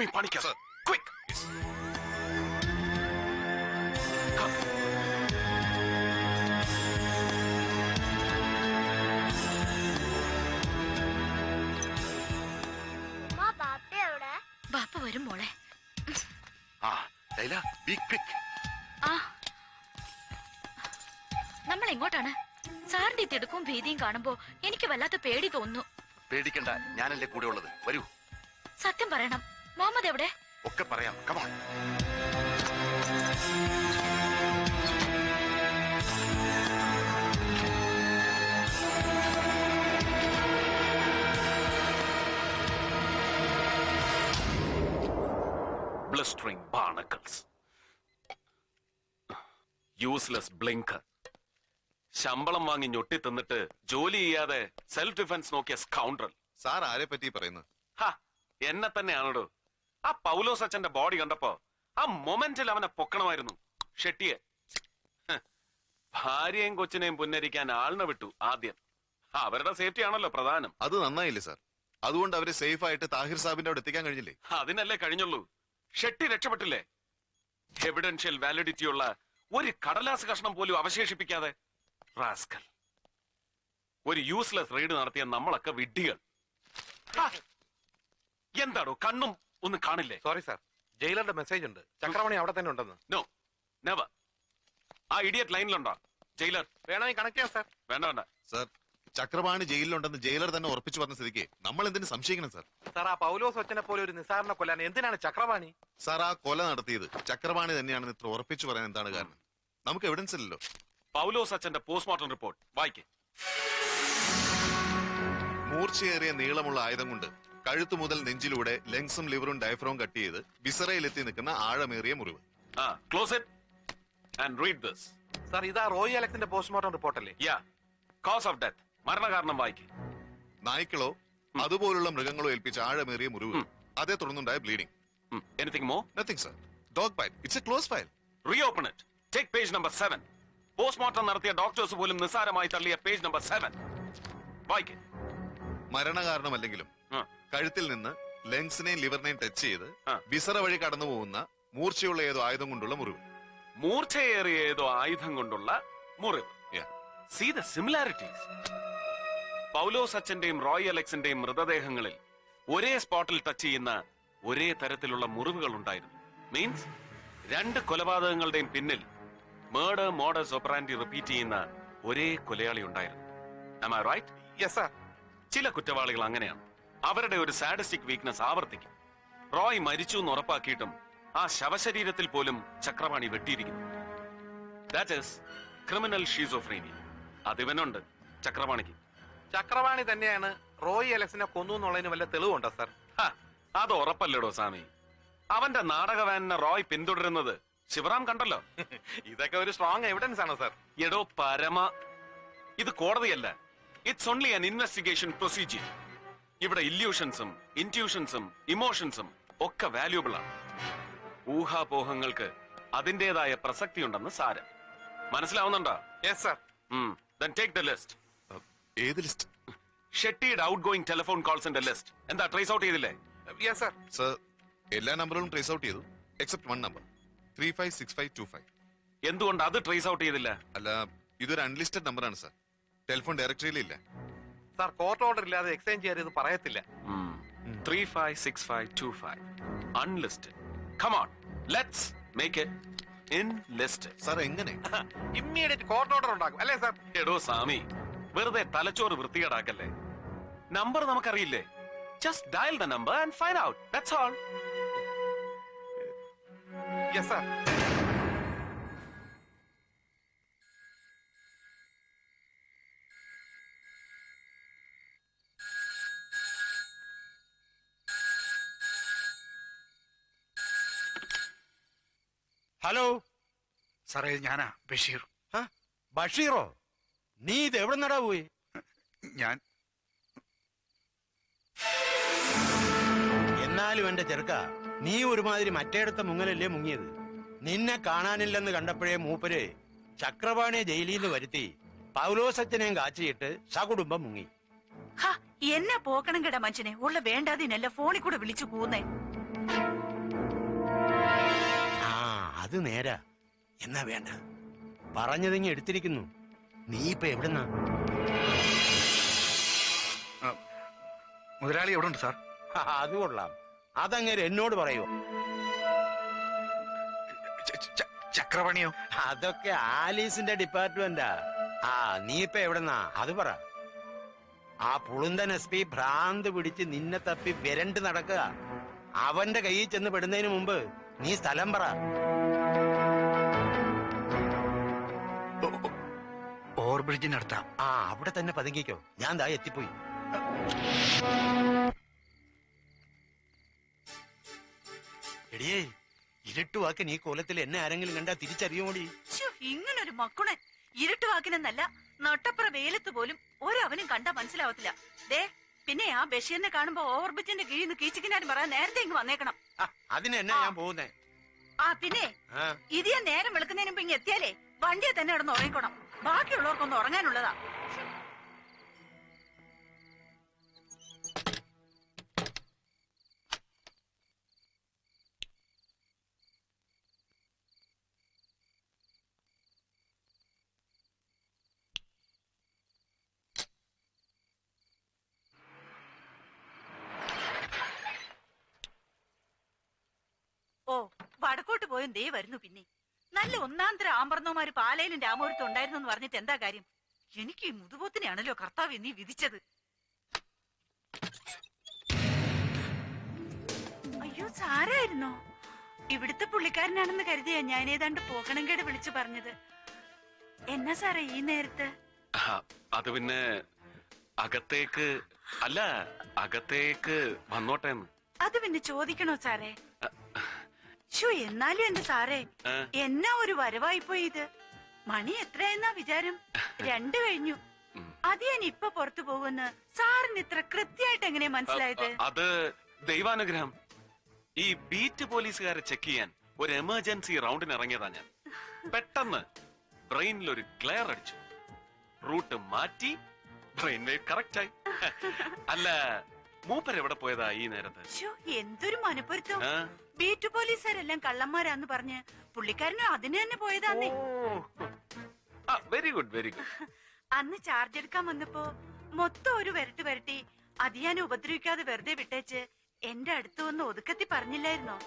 me Panikya. Sir. Quick. Yes. Come. ബാപ്പ വരും മോളെ. Laila, be quick. നമ്മൾ എങ്ങോട്ടാണ്? സാറിന്റെ തിടുക്കവും ഭീതിയും കാണുമ്പോ എനിക്ക് വല്ലാത്ത പേടി തോന്നുന്നു. പേടിക്കണ്ട, ഞാനല്ലേ കൂടെ ഉള്ളത്. വരൂ. സത്യം പറയണം, മുഹമ്മദ് എവിടെ? ഒക്കെ പറയാം. Come on. Blistering barnacles. Useless blinker. ശമ്പളം വാങ്ങി ഞൊട്ടി തിന്നിട്ട് ജോലി ചെയ്യാതെ സെൽഫ് ഡിഫൻസ് നോക്കിയ സ്കൗണ്ടറൽ. സാർ ആരെ പറ്റി പറയുന്നു? എന്നെ തന്നെയാണോ? ആ പൗലോസ് അച്ഛന്റെ ബോഡി കണ്ടപ്പോ ആ മൊമെന്റിൽ അവനെ പൊക്കണമായിരുന്നു. ഷെട്ടിയെ ഭാര്യയും കൊച്ചിനെയും പുന്നരിക്കാൻ ആളിനെ വിട്ടു ആദ്യം. അവരുടെ സേഫ്റ്റി ആണല്ലോ പ്രധാനം. അത് നന്നായില്ലേ സാർ? അതുകൊണ്ട് അവരെ സേഫ് ആയിട്ട് താഹിർ സാബിന്റെ അവിടെ എത്തിക്കാൻ കഴിഞ്ഞില്ലേ? അതിനല്ലേ കഴിഞ്ഞുള്ളൂ. ഷെട്ടി രക്ഷപ്പെട്ടില്ലേ? എവിഡൻഷ്യൽ വാലിഡിറ്റിയുള്ള ഒരു കടലാസ് കഷ്ണം പോലും അവശേഷിപ്പിക്കാതെ. റാസ്കൽ. ഒരു യൂസ്ലെസ് റെയ്ഡ് നടത്തിയ നമ്മളൊക്കെ വിഡ്ഢികൾ. എന്താണോ കണ്ണും ഒന്നും കാണില്ലേ? സോറി സാർ, ജയിലറുടെ മെസ്സേജ് ഉണ്ട്. ചക്രമണി അവിടെ തന്നെ ഉണ്ടെന്ന്. No, never. ആ ഇഡിയറ്റ് ലൈനിലുണ്ടോ? ജയിലർ വേണമെങ്കിൽ കണക്ട് ചെയ്യാം സാർ. വേണ്ട വേണ്ട സാർ, ചക്രപാണി ജയിലിലുണ്ടെന്ന് ജയിലർ തന്നെ ഉറപ്പിച്ചു പറഞ്ഞ സ്ഥിതിക്ക് നമ്മൾ എന്തിനു സംശയിക്കണം സാർ? സാർ, ആ പൗലോസ് ഒച്ചനെ പോലെ ഒരു നിസാറിനെ കൊല്ലാൻ എന്തിനാണ് ചക്രപാണി? സാർ, ആ കൊല നടത്തിയത് ചക്രപാണി തന്നെയാണെന്ന് ഇത്ര ഉറപ്പിച്ചു പറയാൻ എന്താണ് കാരണം? നമുക്ക് എവിഡൻസ് ഇല്ലല്ലോ. പൗലോസ് അച്ഛന്റെ പോസ്റ്റ്മോർട്ടം റിപ്പോർട്ട് വായിക്കേ. മൂർച്ചയേറിയ നീളമുള്ള ആയുധം കൊണ്ട് കഴുത്തു മുതൽ നെഞ്ചിലൂടെ ലങ്സും ലിവറും ഡയഫ്രോം കട്ട് ചെയ്ത് വിസറയിലെത്തി നിൽക്കുന്ന ആഴമേറിയ മുറിവ്. Close it and read this. Sir, ഇതാ റോയി അലക്സിന്റെ പോസ്റ്റ്മോർട്ടം റിപ്പോർട്ടല്ലേ? യാ. കോസ് ഓഫ് ഡെത്ത്, മരണകാരണം വായിക്കേ. നായ്ക്കളോ അതുപോലുള്ള മൃഗങ്ങളോ ഏൽപ്പിച്ച ആഴമേറിയ മുറിവ്, അതേ തുടർന്നുണ്ടായ bleeding. Anything more? Nothing sir. Dog bite. It's a close file. Reopen it. Take page number 7. Postmortem നടത്തിയ ഡോക്ടേഴ്സ് പോലും നിസ്സാരമായി തള്ളിയ പേജ് നമ്പർ 7 വായിക്കേ. മരണകാരണമല്ലെങ്കിലും കഴുത്തിൽ നിന്ന് ലങ്സിനെയും ലിവറിനെയും ടച്ച് ചെയ്ത് വിസറ വഴി കടന്നു പോകുന്ന മൂർച്ചയുള്ള ഏതോ ആയുധം കൊണ്ടുള്ള മുറിവ്. മൂർച്ചയേറിയ ഏതോ ആയുധം കൊണ്ടുള്ള മുറിവ്. See the similarities. പൗലോസ് അച്ഛന്റെയും റോയ് അലക്സിന്റെയും മൃതദേഹങ്ങളിൽ ഒരേ സ്പോട്ടിൽ ടച്ച് ചെയ്യുന്ന ഒരേ തരത്തിലുള്ള മുറിവുകൾ ഉണ്ടായിരുന്നു. മീൻസ് രണ്ട് കൊലപാതകങ്ങളുടെയും പിന്നിൽ മേർഡർ മോഡസ് ഓപ്പറാൻഡി റിപ്പീറ്റ് ചെയ്യുന്ന ഒരേ കൊലയാളി ഉണ്ടായിരുന്നു. Am I right? Yes sir. ചില കുറ്റവാളികൾ അങ്ങനെയാണ്. അവരുടെ ഒരു സാഡിസ്റ്റിക് വീക്ക്നെസ് ആവർത്തിക്കും. റോയ് മരിച്ചു എന്ന് ഉറപ്പാക്കിയിട്ടും ആ ശവശരീരത്തിൽ പോലും ചക്രപാണി വെട്ടിയിരിക്കുന്നു. That is criminal schizophrenia. അതിവനുണ്ട് ചക്രപാണിക്ക്. ചക്രപാണി തന്നെയാണ് റോയ് അലക്സിനെ കൊന്നു എന്നുള്ളതിന് വല്ല തെളിവുണ്ടോ സർ? അത് ഉറപ്പല്ലേടോ സ്വാമി. അവന്റെ നാടക വാനിനെ റോയ് പിന്തുടരുന്നത് ശിവറാം കണ്ടല്ലോ. ഇതൊക്കെ ഒരു സ്ട്രോങ് എവിഡൻസ് ആണോ സർ? എടോ പരമ, ഇത് കോടതിയല്ല. It's only an investigation procedure. ഇവിടെ ഇല്യൂഷൻസും ഇൻറ്റ്യൂഷൻസും ഇമോഷൻസും ഒക്കെ വാല്യൂബിൾ ആണ്. ഊഹാപോഹങ്ങൾക്ക് അതിന്റേതായ പ്രസക്തിയുണ്ടെന്ന് സാരം. മനസ്സിലാവുന്നുണ്ടോ? Yes sir. Then take the list. ഏത് ലിസ്റ്റ്? ഷെട്ടിയുടെ ഔട്ട് ഗോയിങ് ടെലിഫോൺ കോൾസിന്റെ ലിസ്റ്റ്. എന്താ ട്രേസ് ഔട്ട് ചെയ്തില്ലേ? Yes sir. സർ, എല്ലാ നമ്പറുകളും ട്രേസ് ഔട്ട് ചെയ്തു എക്സെപ്റ്റ് വൺ നമ്പർ 356525. എന്തുകൊണ്ട് അത് ട്രേസ് ഔട്ട് ചെയ്തില്ല? അല്ല, ഇതൊരു അൺലിസ്റ്റഡ് നമ്പറാണ് സർ. ടെലിഫോൺ ഡയറക്ടറിയിലില്ല. സാർ, കോർട്ട് ഓർഡർ ഇല്ലാതെ എക്സ്ചേഞ്ച് ചെയ്യാൻ ഇത് പറയത്തില്ല. 356525 unlisted. Come on, let's make it enlisted. Sir, എങ്ങനെ? ഇമ്മീഡിയറ്റ് കോർട്ട് ഓർഡർ ഉണ്ടാക്കും അല്ലേ സാർ? എടോ സാമി, വെറുതെ തലച്ചോറ് വൃത്തികേടാക്കല്ലേ. Number നമുക്കറിയില്ലേ? Just dial the number and find out. That's all. Yes sir. Hello സാറേ, ഞാനാ ബഷീർ. ബഷീറോ? നീ ഇത് എവിടെ നടാ പോയി? ഞാൻ എന്നാലും എന്റെ ചെറുക്ക, നീ ഒരുമാതിരി മറ്റേടത്തെ മുങ്ങലല്ലേ മുങ്ങിയത്? നിന്നെ കാണാനില്ലെന്ന് കണ്ടപ്പോഴേ മൂപ്പര് ചക്രപാണിയെ ജയിലിൽ നിന്ന് വരുത്തി പൗലോസച്ചനെയും കാച്ചിയിട്ട് സകുടുംബം മുങ്ങി. എന്നെ പോക്കണം കേടാ മനുഷ്യനെ. ഉള്ള വേണ്ടാതിനല്ല ഫോണിൽ കൂടെ വിളിച്ചു കൂന്നേ. അത് നേരാ. എന്നാ വേണ്ട, പറഞ്ഞതിങ്ങി എടുത്തിരിക്കുന്നു. നീ ഇപ്പൊ എവിടുന്നാ? മുതലാളി എവിടെ ഉണ്ട് സാർ? അത് കൊള്ളാം. അതങ്ങനെ എന്നോട് പറയൂ. ചക്രപണിയോ? അതൊക്കെ ആലീസിന്റെ ഡിപ്പാർട്ട്മെന്റാ. നീ ഇപ്പൊ എവിടുന്നാ അത് പറ. ആ പുളുന്തൻ SP ഭ്രാന്ത് പിടിച്ച് നിന്നെ തപ്പി വിരണ്ട് നടക്കുക. അവന്റെ കയ്യിൽ ചെന്ന് പെടുന്നതിന് മുമ്പ് നീ സ്ഥലം പറ. ഓവർബ്രിഡ്ജിനടുത്താ. അവിടെ തന്നെ പതുങ്ങിക്കോ. ഞാൻ ദാ എത്തിപ്പോയി. എടിയേ, ഇരുട്ടുവാക്കൻ ഈ കോലത്തിൽ എന്നെ ആരെങ്കിലും കണ്ടാ തിരിച്ചറിയോടി? ഇങ്ങനൊരു മക്കുണൻ ഇരുട്ടുവാക്കിനെന്നല്ല, നട്ടപ്പുറ വെയിലത്ത് പോലും ഒരവനും കണ്ടാ മനസ്സിലാവത്തില്ല. ദേ, പിന്നെ ആ ബഷീറിനെ കാണുമ്പോ ഓവർബ്രിഡ്ജിന്റെ കീഴിൽ നിന്ന് കീച്ചിക്കിനാരും പറയാൻ നേരത്തെ ഇങ്ങ് വന്നേക്കണം. അതിനെന്നാ ഞാൻ പോകുന്നേ? പിന്നെ ഇത് ഞാൻ നേരം വെളുക്കുന്നതിന് മുമ്പ് ഇങ്ങ് എത്തിയാലേ വണ്ടിയെ തന്നെ കിടന്ന് ഉറങ്ങിക്കണം. ബാക്കിയുള്ളവർക്കൊന്നും ഉറങ്ങാനുള്ളതാ. വടക്കോട്ട് പോയും ദേ വരുന്നു. പിന്നെ നല്ല ഒന്നാന്തര ആമ്പർന്നോമാര് പാലയിലും രാമപുരത്തും ഉണ്ടായിരുന്നു എന്ന് പറഞ്ഞിട്ട് എന്താ കാര്യം? എനിക്ക് ഈ മുതുപോത്തിനെയാണല്ലോ കർത്താവ് നീ വിധിച്ചത്. അയ്യോ, സാരായിരുന്നോ? ഇവിടുത്തെ പുള്ളിക്കാരനാണെന്ന് കരുതിയാ ഞാൻ ഏതാണ്ട് പോകണങ്കേട് വിളിച്ചു പറഞ്ഞത്. എന്നാ സാറേ ഈ നേരത്ത്? അത് പിന്നെ അകത്തേക്ക് വന്നോട്ടെ. അത് പിന്നെ ചോദിക്കണോ സാറേ? എന്നാലും എന്റെ സാറേ, എന്നാ ഒരു വരവായിപ്പോയി ഇത്. മണി എത്രയെന്നാ വിചാരം? 2 കഴിഞ്ഞു. അത് ഞാൻ ഇപ്പൊ പുറത്തു പോകുമെന്ന് സാറിന് ഇത്ര കൃത്യമായിട്ട് എങ്ങനെയാ മനസ്സിലായത്? അത് ദൈവാനുഗ്രഹം. ഈ ബീറ്റ് പോലീസുകാരെ ചെക്ക് ചെയ്യാൻ ഒരു എമർജൻസി റൗണ്ടിന് ഇറങ്ങിയതാ ഞാൻ. പെട്ടെന്ന് ബ്രെയിനിൽ ഒരു ക്ലെയർ അടിച്ചു. റൂട്ട് മാറ്റി ബ്രെയിൻ വേവ് കറക്റ്റ് ആയി. അല്ല, മൂപ്പർ എവിടെ പോയതാ ഈ നേരത്ത്? എന്തൊരു മനപ്പൊരുത്തം. ബീറ്റ് പോലീസുകാരെല്ലാം കള്ളന്മാരാന്ന് പറഞ്ഞ് പുള്ളിക്കാരനും അതിന് തന്നെ പോയതാന്നേ. Very good, very good. അന്ന് ചാർജ് എടുക്കാൻ വന്നപ്പോ മൊത്തം ഒരു വരട്ടി അത് ഞാൻ ഉപദ്രവിക്കാതെ വെറുതെ വിട്ടേച്ച് എന്റെ അടുത്ത് വന്ന് ഒതുക്കത്തി പറഞ്ഞില്ലായിരുന്നോ,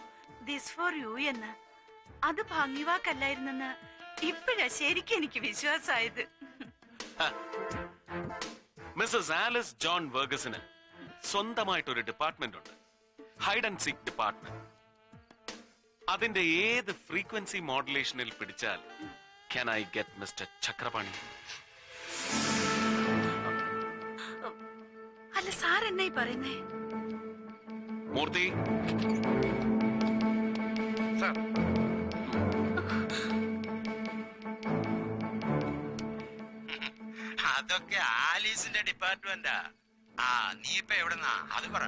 ദിസ് ഫോർ യു എന്ന്? അത് ഭംഗിവാക്കല്ലായിരുന്നെന്ന് ഇപ്പഴാ ശരിക്കും എനിക്ക് വിശ്വാസമായത്. മിസ്സസ് ആലിസ് ജോൺ വെർഗസിന് സ്വന്തമായിട്ടൊരു ഡിപ്പാർട്ട്മെന്റ് ഉണ്ട്, ഹൈഡ് ആൻഡ് സീക്ക് ഡിപ്പാർട്ട്മെന്റ്. അതിന്റെ ഏത് ഫ്രീക്വൻസി മോഡുലേഷനിൽ പിടിച്ചാൽ can I get mister Chakrapani? അല്ല സാർ എന്നായി പറയുന്നേ? മൂർത്തി, അതൊക്കെ ആലീസിന്റെ ഡിപ്പാർട്ട്മെന്റാ. നീ ഇപ്പൊ എവിടുന്നാ അത് പറ.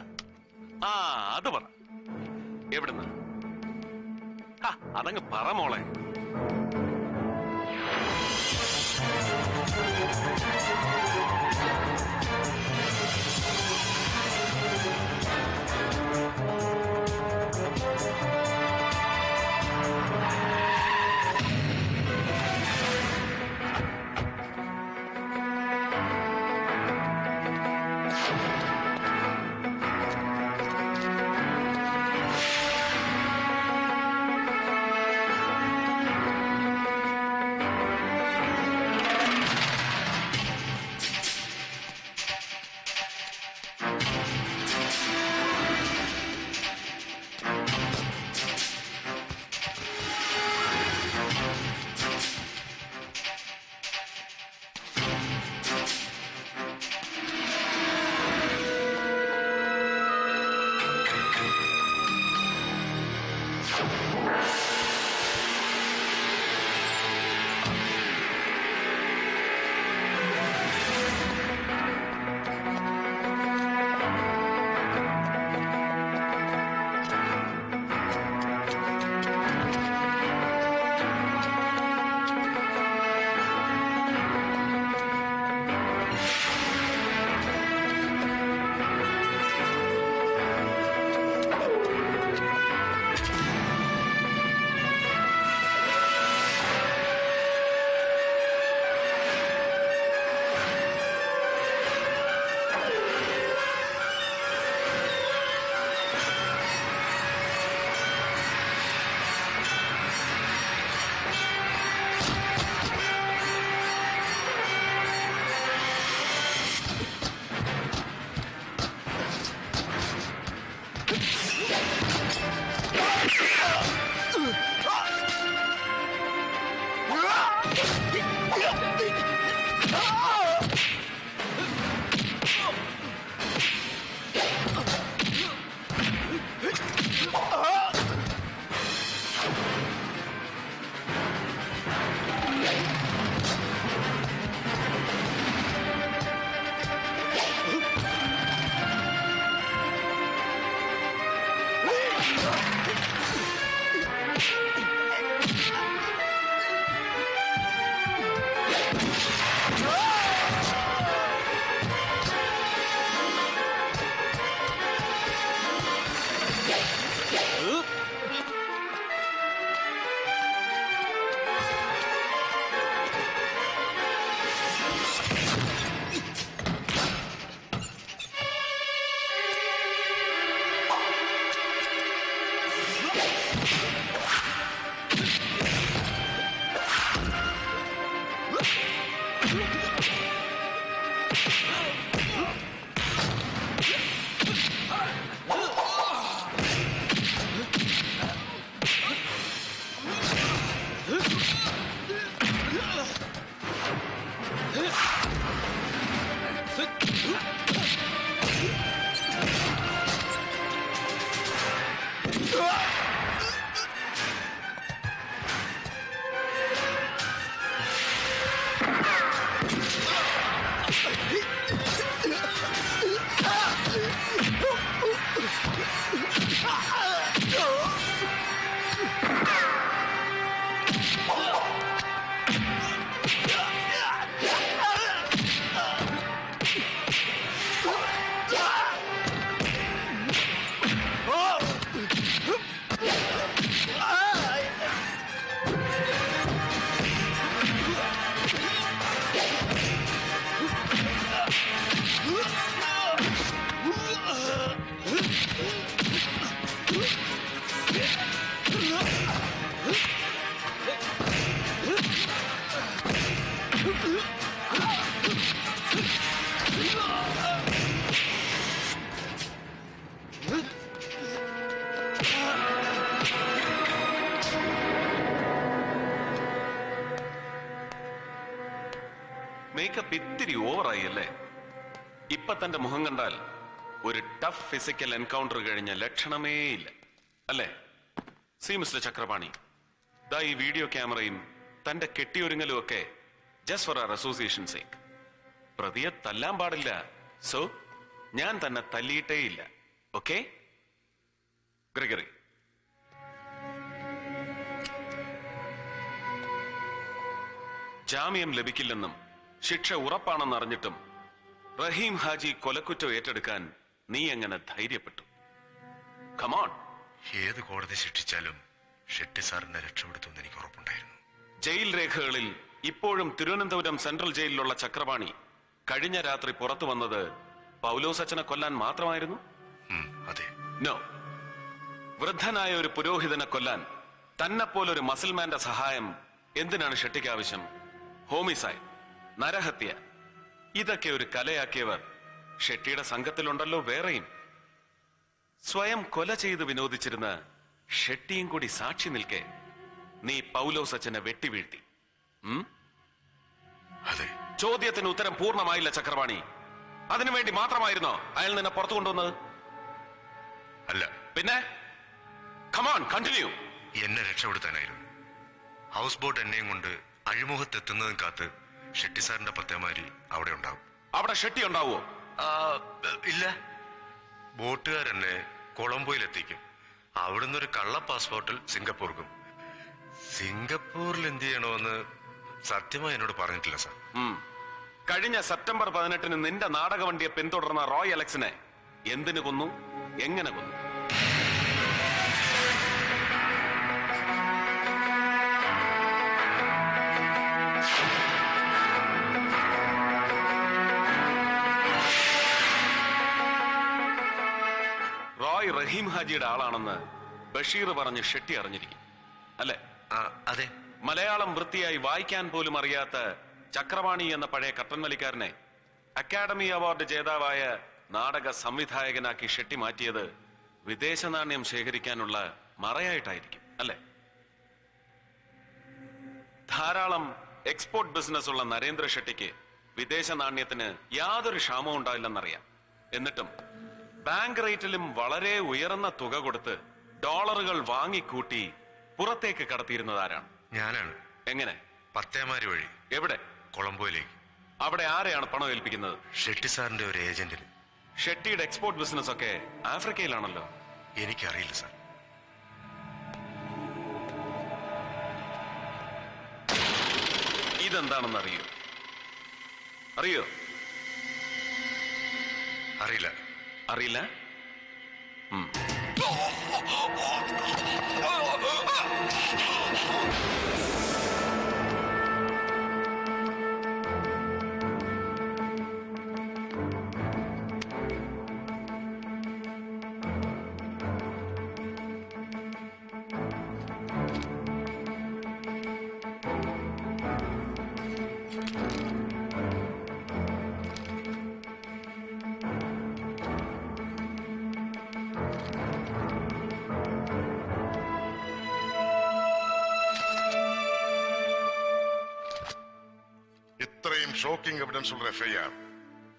അത് പറ, എവിടുന്ന്? അതങ്ങ് പറ മോളെ. ഇത്തിരി ഓവറായി അല്ലേ? ഇപ്പൊ തന്റെ മുഖം കണ്ടാൽ ഒരു ടഫ് ഫിസിക്കൽ എൻകൗണ്ടർ കഴിഞ്ഞ ലക്ഷണമേ ഇല്ല അല്ലേ? സി മിസ്റ്റർ ചക്രപാണി, ദാ ഈ വീഡിയോ ക്യാമറയും തന്റെ കെട്ടിയൊരുങ്ങലും ഒക്കെ just for our association sake. പ്രതിയെ തല്ലാൻ പാടില്ല, സോ ഞാൻ തന്നെ തല്ലിയിട്ടേയില്ല. Okay Gregory? ജാമ്യം ലഭിക്കില്ലെന്നും ശിക്ഷ ഉറപ്പാണെന്നറിഞ്ഞിട്ടും റഹീം ഹാജി കൊലക്കുറ്റം ഏറ്റെടുക്കാൻ നീ എങ്ങനെ ധൈര്യപ്പെട്ടു? കമോൺ. ഏത് കോടതി ശിക്ഷിച്ചാലും ഷെട്ടി സാറിനെ രക്ഷപ്പെടുത്തുമെന്ന് എനിക്ക് ഉറപ്പുണ്ടായിരുന്നു. ജയിൽ രേഖകളിൽ ഇപ്പോഴും തിരുവനന്തപുരം സെൻട്രൽ ജയിലിലുള്ള ചക്രപാണി കഴിഞ്ഞ രാത്രി പുറത്തു വന്നത് പൗലോസച്ചനെ കൊല്ലാൻ മാത്രമായിരുന്നു? അതെ. നോ. വൃദ്ധനായ ഒരു പുരോഹിതനെ കൊല്ലാൻ തന്നെപ്പോലൊരു മസിൽമാന്റെ സഹായം എന്തിനാണ് ഷെട്ടിക്ക് ആവശ്യം? ഹോമിസൈഡ്, നരഹത്യ, ഇതൊക്കെ ഒരു കലയാക്കിയവർ ഷെട്ടിയുടെ സംഘത്തിലുണ്ടല്ലോ വേറെയും. സ്വയം കൊല ചെയ്ത് വിനോദിച്ചിരുന്ന ഷെട്ടിയും കൂടി സാക്ഷി നിൽക്കെ നീ പൗലോസച്ചനെ വെട്ടിവീഴ്ത്തി. അതെ. ചോദ്യത്തിന് ഉത്തരം പൂർണ്ണമായില്ല ചക്രപാണി. അതിനുവേണ്ടി മാത്രമായിരുന്നോ അയാൾ നിന്നെ പുറത്തു കൊണ്ടുവന്നത്? അല്ല. പിന്നെ? Come on, continue. എന്നെ രക്ഷപ്പെടുത്താനായിരുന്നു. ഹൗസ് ബോട്ട് എന്നെയും കൊണ്ട് അഴിമുഖത്തെത്തുന്നതും കാത്ത് ഷെട്ടി സാറിന്റെ പത്തേമാരി അവിടെ ഉണ്ടാവും. അവിടെ ഷെട്ടി ഉണ്ടാവുമോ? ഇല്ല. ബോട്ടുകാരെന്നെ കൊളംബോയിലെത്തിക്കും. അവിടുന്ന് ഒരു കള്ള പാസ്പോർട്ടിൽ സിംഗപ്പൂർക്കും. സിംഗപ്പൂരിൽ എന്ത് ചെയ്യണമെന്ന് സത്യമായി എന്നോട് പറഞ്ഞിട്ടില്ല സാർ. കഴിഞ്ഞ സെപ്റ്റംബർ 18 നിന്റെ നാടകവണ്ടിയെ പിന്തുടർന്ന റോയ് അലക്സിനെ എന്തിനു കൊന്നു, എങ്ങനെ കൊന്നു? റോയ് റഹീം ഹാജിയുടെ ആളാണെന്ന് ബഷീർ പറഞ്ഞ് ഷെട്ടി അറിഞ്ഞിരിക്കും അല്ലെ? അതെ. മലയാളം വൃത്തിയായി വായിക്കാൻ പോലും അറിയാത്ത ചക്രപാണി എന്ന പഴയ കട്ടൻ വലിക്കാരനെ അക്കാഡമി അവാർഡ് ജേതാവായ നാടക സംവിധായകനാക്കി ഷെട്ടി മാറ്റിയത് വിദേശ നാണ്യം ശേഖരിക്കാനുള്ള മറയായിട്ടായിരിക്കും അല്ലെ? ധാരാളം എക്സ്പോർട്ട് ബിസിനസ് ഉള്ള നരേന്ദ്ര ഷെട്ടിക്ക് വിദേശ നാണ്യത്തിന് യാതൊരു ക്ഷാമവും ഉണ്ടാവില്ലെന്നറിയാം. എന്നിട്ടും ബാങ്ക് റേറ്റിലും വളരെ ഉയർന്ന തുക കൊടുത്ത് ഡോളറുകൾ വാങ്ങിക്കൂട്ടി പുറത്തേക്ക് കടത്തിയിരുന്നത് ആരാണ്? ഞാനാണ്. എങ്ങനെ? പത്തേമാരി വഴി. എവിടെ? കൊളംബോയിലേക്ക്. അവിടെ ആരെയാണ് പണം ഏൽപ്പിക്കുന്നത്? ഷെട്ടി സാറിന്റെ ഒരു ഏജന്റിന്. ഷെട്ടിയുടെ എക്സ്പോർട്ട് ബിസിനസ് ഒക്കെ ആഫ്രിക്കയിലാണല്ലോ. എനിക്കറിയില്ല സാർ. ഇതെന്താണെന്ന് അറിയോ? അറിയില്ല. അറിയില്ല? ഷോക്കിംഗ് എവിഡൻസ് ഉള്ള എഫ്ഐആർ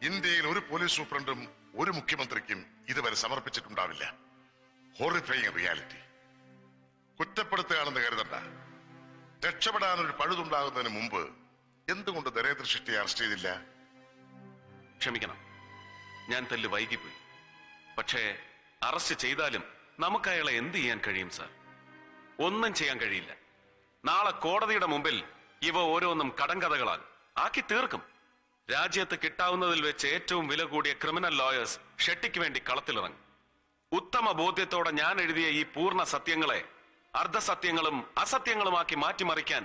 ഇന്ത്യയിൽ ഒരു പോലീസ് സൂപ്രണ്ടും ഒരു മുഖ്യമന്ത്രിക്കും ഇതുവരെ സമർപ്പിച്ചിട്ടുണ്ടാവില്ല. ഹോറിഫൈങ് റിയാലിറ്റി. കുറ്റപ്പെടുത്തുകയാണെന്ന് കരുതണ്ട. രക്ഷപ്പെടാൻ ഒരു പഴുതുണ്ടാകുന്നതിന് മുമ്പ് എന്തുകൊണ്ട് നരേന്ദ്ര ഷെട്ടിയെ അറസ്റ്റ് ചെയ്തില്ല? ക്ഷമിക്കണം, ഞാൻ തെല്ല് വൈകിപ്പോയി. പക്ഷേ അറസ്റ്റ് ചെയ്താലും നമുക്ക് അയാളെ എന്ത് ചെയ്യാൻ കഴിയും സാർ? ഒന്നും ചെയ്യാൻ കഴിയില്ല. നാളെ കോടതിയുടെ മുമ്പിൽ ഇവ ഓരോന്നും കടങ്കഥകളാൽ ആക്കി തീർക്കും. രാജ്യത്ത് കിട്ടാവുന്നതിൽ വെച്ച് ഏറ്റവും വില കൂടിയ ക്രിമിനൽ ലോയേഴ്സ് ഷെട്ടിക്ക് വേണ്ടി കളത്തിലിറങ്ങും. ഉത്തമ ബോധ്യത്തോടെ ഞാൻ എഴുതിയ ഈ പൂർണ്ണ സത്യങ്ങളെ അർദ്ധസത്യങ്ങളും അസത്യങ്ങളുമാക്കി മാറ്റിമറിക്കാൻ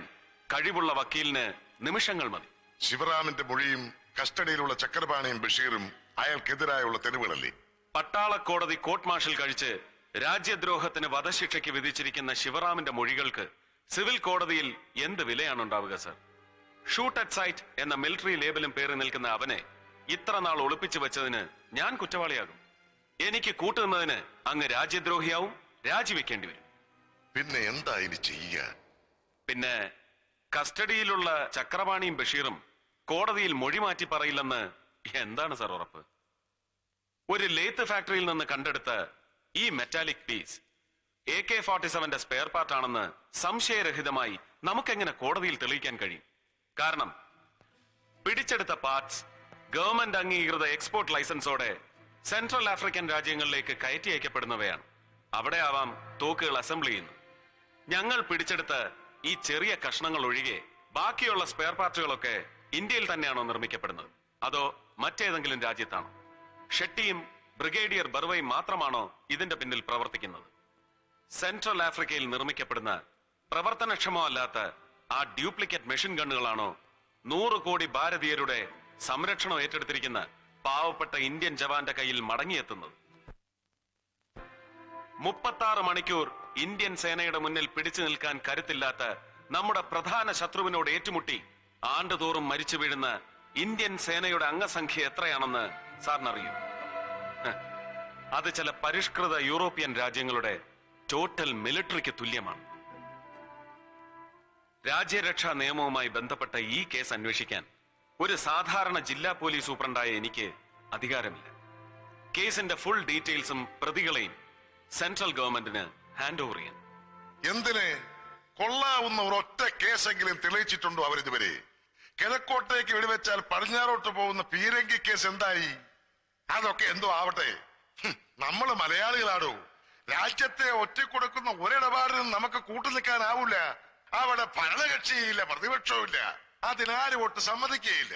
കഴിവുള്ള വക്കീലിന് നിമിഷങ്ങൾ മതി. ശിവറാമിന്റെ മൊഴിയും കസ്റ്റഡിയിലുള്ള ചക്രപാണിയും ബഷീറും അയാൾക്കെതിരായുള്ള തെളിവുകളല്ലേ? പട്ടാള കോടതി കോർട്ട് മാർഷൽ കഴിച്ച് രാജ്യദ്രോഹത്തിന് വധശിക്ഷയ്ക്ക് വിധിച്ചിരിക്കുന്ന ശിവറാമിന്റെ മൊഴികൾക്ക് സിവിൽ കോടതിയിൽ എന്ത് വിലയാണ് ഉണ്ടാവുക സാർ? ഷൂട്ട് അറ്റ് സൈറ്റ് എന്ന മിലിറ്ററി ലേബലും പേര് നിൽക്കുന്ന അവനെ ഇത്ര നാൾ ഒളിപ്പിച്ചു വെച്ചതിന് ഞാൻ കുറ്റവാളിയാകും. എനിക്ക് കൂട്ടുന്നതിന് അങ്ങ് രാജ്യദ്രോഹിയാവും, രാജിവെക്കേണ്ടി വരും. പിന്നെ എന്താ ഇനി ചെയ്യുക? പിന്നെ കസ്റ്റഡിയിലുള്ള ചക്രപാണിയും ബഷീറും കോടതിയിൽ മൊഴി മാറ്റി പറയില്ലെന്ന് എന്താണ് സർ ഉറപ്പ്? ഒരു ലേത്ത് ഫാക്ടറിയിൽ നിന്ന് കണ്ടെടുത്ത ഈ മെറ്റാലിക് പീസ് AK-47 സ്പെയർ പാർട്ടാണെന്ന് സംശയരഹിതമായി നമുക്കെങ്ങനെ കോടതിയിൽ തെളിയിക്കാൻ കഴിയും? കാരണം പിടിച്ചെടുത്ത പാർട്സ് ഗവൺമെന്റ് അംഗീകൃത എക്സ്പോർട്ട് ലൈസൻസോടെ സെൻട്രൽ ആഫ്രിക്കൻ രാജ്യങ്ങളിലേക്ക് കയറ്റി അയക്കപ്പെടുന്നവയാണ്. അവിടെ ആവാം തോക്കുകൾ അസംബിൾ ചെയ്യുന്നു. ഞങ്ങൾ പിടിച്ചെടുത്ത ഈ ചെറിയ കഷ്ണങ്ങൾ ഒഴികെ ബാക്കിയുള്ള സ്പെയർ പാർട്ടുകളൊക്കെ ഇന്ത്യയിൽ തന്നെയാണോ നിർമ്മിക്കപ്പെടുന്നത്, അതോ മറ്റേതെങ്കിലും രാജ്യത്താണോ? ഷെട്ടിയും ബ്രിഗേഡിയർ ബർവയും മാത്രമാണോ ഇതിന്റെ പിന്നിൽ പ്രവർത്തിക്കുന്നത്? സെൻട്രൽ ആഫ്രിക്കയിൽ നിർമ്മിക്കപ്പെടുന്ന പ്രവർത്തനക്ഷമമല്ലാത്ത ആ ഡ്യൂപ്ലിക്കേറ്റ് മെഷീൻ ഗണ്ണുകളാണോ 100 കോടി ഭാരതീയരുടെ സംരക്ഷണം ഏറ്റെടുത്തിരിക്കുന്ന പാവപ്പെട്ട ഇന്ത്യൻ ജവാന്റെ കയ്യിൽ മടങ്ങിയെത്തുന്നത്? 36 മണിക്കൂർ ഇന്ത്യൻ സേനയുടെ മുന്നിൽ പിടിച്ചു നിൽക്കാൻ കരുത്തില്ലാത്ത നമ്മുടെ പ്രധാന ശത്രുവിനോട് ഏറ്റുമുട്ടി ആണ്ടുതോറും മരിച്ചു വീഴുന്ന ഇന്ത്യൻ സേനയുടെ അംഗസംഖ്യ എത്രയാണെന്ന് സാറിനറിയൂ? അത് ചില പരിഷ്കൃത യൂറോപ്യൻ രാജ്യങ്ങളുടെ ടോട്ടൽ മിലിറ്ററിക്ക് തുല്യമാണ്. രാജ്യരക്ഷാ നിയമവുമായി ബന്ധപ്പെട്ട ഈ കേസ് അന്വേഷിക്കാൻ ഒരു സാധാരണ ജില്ലാ പോലീസ് സൂപ്രണ്ടായ എനിക്ക് അധികാരമില്ല. കേസിന്റെ ഫുൾ ഡീറ്റെയിൽസും പ്രതികളെയും സെൻട്രൽ ഗവൺമെന്റിന് ഹാൻഡ് ഓവർ ചെയ്യാൻ. എന്തിന്? കൊള്ളാവുന്ന ഒരൊറ്റ കേസെങ്കിലും തെളിയിച്ചിട്ടുണ്ടോ അവരിതുവരെ? കിഴക്കോട്ടേക്ക് വെടിവെച്ചാൽ പടിഞ്ഞാറോട്ട് പോകുന്ന പീരങ്കി കേസ് എന്തായി? അതൊക്കെ എന്തോ ആവട്ടെ, നമ്മള് മലയാളികളാടോ. രാജ്യത്തെ ഒറ്റക്കൊടുക്കുന്ന ഒരിടപാടിനും നമുക്ക് കൂട്ടുനിൽക്കാനാവൂല. അവിടെ ഭരണകക്ഷിയില്ല, പ്രതിപക്ഷവും ഇല്ല. അതിനാരും ഒട്ട് സമ്മതിക്കുകയില്ല.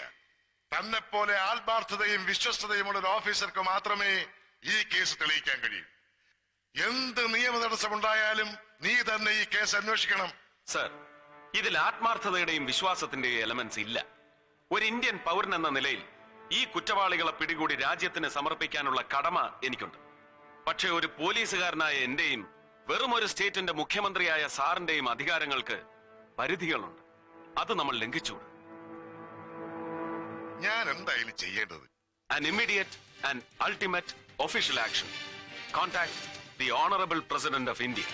തന്നെ പോലെ ആത്മാർത്ഥതയും വിശ്വസ്തതയുമുള്ള ഒരു ഓഫീസർക്ക് മാത്രമേ ഈ കേസ് തെളിയിക്കാൻ കഴിയൂ. എന്ത് നിയമ തടസ്സമുണ്ടായാലും നീ തന്നെ ഈ കേസ് അന്വേഷിക്കണം. സർ, ഇതിൽ ആത്മാർത്ഥതയുടെയും വിശ്വാസത്തിന്റെയും എലമെന്റ്സ് ഇല്ല. ഒരു ഇന്ത്യൻ പൗരൻ എന്ന നിലയിൽ ഈ കുറ്റവാളികളെ പിടികൂടി രാജ്യത്തിന് സമർപ്പിക്കാനുള്ള കടമ എനിക്കുണ്ട്. പക്ഷെ ഒരു പോലീസുകാരനായ എന്റെയും വെറും ഒരു സ്റ്റേറ്റിന്റെ മുഖ്യമന്ത്രിയായ സാറിന്റെയും അധികാരങ്ങൾക്ക് പരിധികളുണ്ട്. അത് നമ്മൾ ലംഘിച്ചു. ഞാൻ എന്തായാലും ചെയ്യേണ്ടത്? An immediate and ultimate official action. Contact the Honorable President of India.